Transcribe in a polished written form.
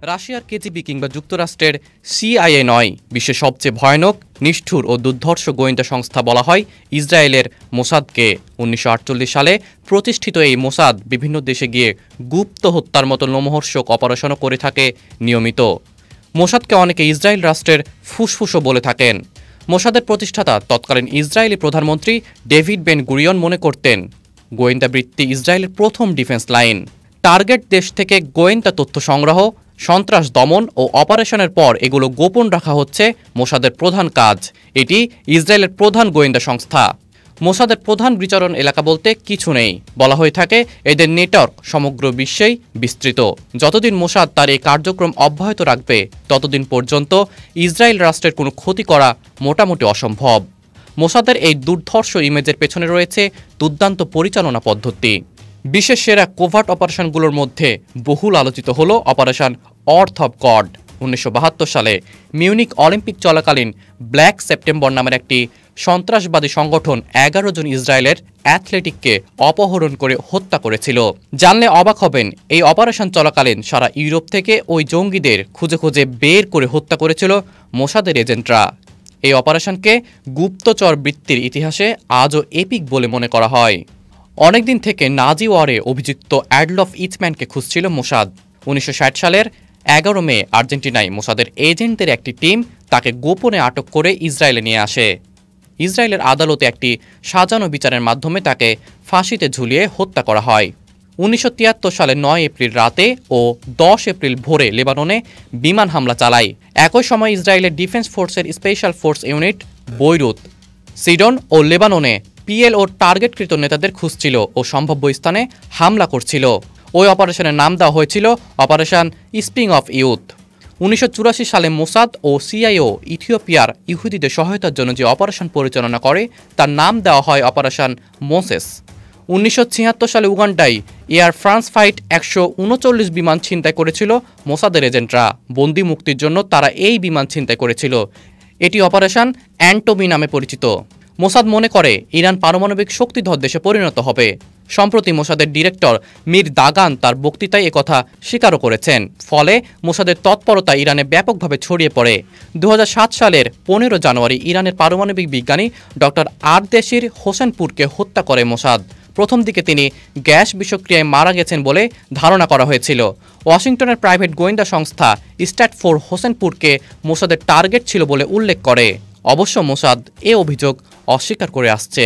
রাশিয়ার কেজিবি কিংবা যুক্তরাষ্ট্রের সিআইএ নয়, বিশ্বের সবচেয়ে ভয়ানক, নিষ্ঠুর ও দুর্ধর্ষ গোয়েন্দা সংস্থা বলা হয় ইসরায়েলের মোসাদকে। ১৯৪৮ সালে প্রতিষ্ঠিত এই মোসাদ বিভিন্ন দেশে গিয়ে গুপ্ত হত্যার মতো লোমহর্ষক অপারেশনও করে থাকে নিয়মিত। মোসাদকে অনেকে ইসরায়েল রাষ্ট্রের ফুসফুসও বলে থাকেন। মোসাদের প্রতিষ্ঠাতা তৎকালীন ইসরায়েলি প্রধানমন্ত্রী ডেভিড বেন গুরিয়ন মনে করতেন, গোয়েন্দা বৃত্তি ইসরায়েলের প্রথম ডিফেন্স লাইন। টার্গেট দেশ থেকে গোয়েন্দা তথ্য সংগ্রহ, সন্ত্রাস দমন ও অপারেশনের পর এগুলো গোপন রাখা হচ্ছে মোসাদের প্রধান কাজ। এটি ইসরায়েলের প্রধান গোয়েন্দা সংস্থা। মোসাদের প্রধান বিচরণ এলাকা বলতে কিছু নেই। বলা হয়ে থাকে এদের নেটওয়ার্ক সমগ্র বিশ্বেই বিস্তৃত। যতদিন মোসাদ তার এই কার্যক্রম অব্যাহত রাখবে ততদিন পর্যন্ত ইসরায়েল রাষ্ট্রের কোনো ক্ষতি করা মোটামুটি অসম্ভব। মোসাদের এই দুর্ধর্ষ ইমেজের পেছনে রয়েছে দুর্দান্ত পরিচালনা পদ্ধতি। বিশ্বের সেরা কোভার্ট অপারেশনগুলোর মধ্যে বহুল আলোচিত হল অপারেশন অর্থ অফ গড। ১৯৭২ সালে মিউনিক অলিম্পিক চলাকালীন ব্ল্যাক সেপ্টেম্বর নামের একটি সন্ত্রাসবাদী সংগঠন ১১ জন ইসরায়েলের অ্যাথলেটিককে অপহরণ করে হত্যা করেছিল। জানলে অবাক হবেন, এই অপারেশন চলাকালীন সারা ইউরোপ থেকে ওই জঙ্গিদের খুঁজে খুঁজে বের করে হত্যা করেছিল মোসাদের এজেন্টরা। এই অপারেশনকে গুপ্তচর বৃত্তির ইতিহাসে আজও এপিক বলে মনে করা হয়। অনেকদিন থেকে নাজি ওয়ারে অভিযুক্ত অ্যাডলফ ইচম্যানকে খুঁজছিল মোসাদ। ১৯৬০ সালের ১১ মে আর্জেন্টিনায় মোসাদের এজেন্টদের একটি টিম তাকে গোপনে আটক করে ইসরায়েলে নিয়ে আসে। ইসরায়েলের আদালতে একটি সাজানো বিচারের মাধ্যমে তাকে ফাঁসিতে ঝুলিয়ে হত্যা করা হয়। ১৯৭৩ সালের ৯ এপ্রিল রাতে ও ১০ এপ্রিল ভোরে লেবাননে বিমান হামলা চালায়। একই সময় ইসরায়েলের ডিফেন্স ফোর্সের স্পেশাল ফোর্স ইউনিট বৈরুত, সিডন ও লেবাননে পিএলও টার্গেটকৃত নেতাদের খুঁজছিল ও সম্ভাব্য স্থানে হামলা করছিল। ওই অপারেশনের নাম দেওয়া হয়েছিল অপারেশন স্প্রিং অফ ইউথ। ১৯৮৪ সালে মোসাদ ও সিআইও ইথিওপিয়ার ইহুদিদের সহায়তার জন্য যে অপারেশন পরিচালনা করে তার নাম দেওয়া হয় অপারেশন মোসেস। ১৯৭৬ সালে উগান্ডায় এয়ার ফ্রান্স ফাইট ১৩৯ বিমান ছিনতাই করেছিল মোসাদের এজেন্টরা। বন্দি মুক্তির জন্য তারা এই বিমান ছিনতাই করেছিল। এটি অপারেশন অ্যান্টোমি নামে পরিচিত। মোসাদ মনে করে ইরান পারমাণবিক শক্তিধর দেশে পরিণত হবে। সম্প্রতি মোসাদের ডিরেক্টর মীর দাগান তার বক্তৃতায় একথা স্বীকারও করেছেন। ফলে মোসাদের তৎপরতা ইরানে ব্যাপকভাবে ছড়িয়ে পড়ে। ২০০৭ সালের ১৫ জানুয়ারি ইরানের পারমাণবিক বিজ্ঞানী ডক্টর আরদেশির হোসেনপুরকে হত্যা করে মোসাদ। প্রথম দিকে তিনি গ্যাস বিষক্রিয়ায় মারা গেছেন বলে ধারণা করা হয়েছিল। ওয়াশিংটনের প্রাইভেট গোয়েন্দা সংস্থা স্ট্যাটফোর্ড হোসেনপুরকে মোসাদের টার্গেট ছিল বলে উল্লেখ করে। অবশ্য মোসাদ এ অভিযোগ অস্বীকার করে আসছে।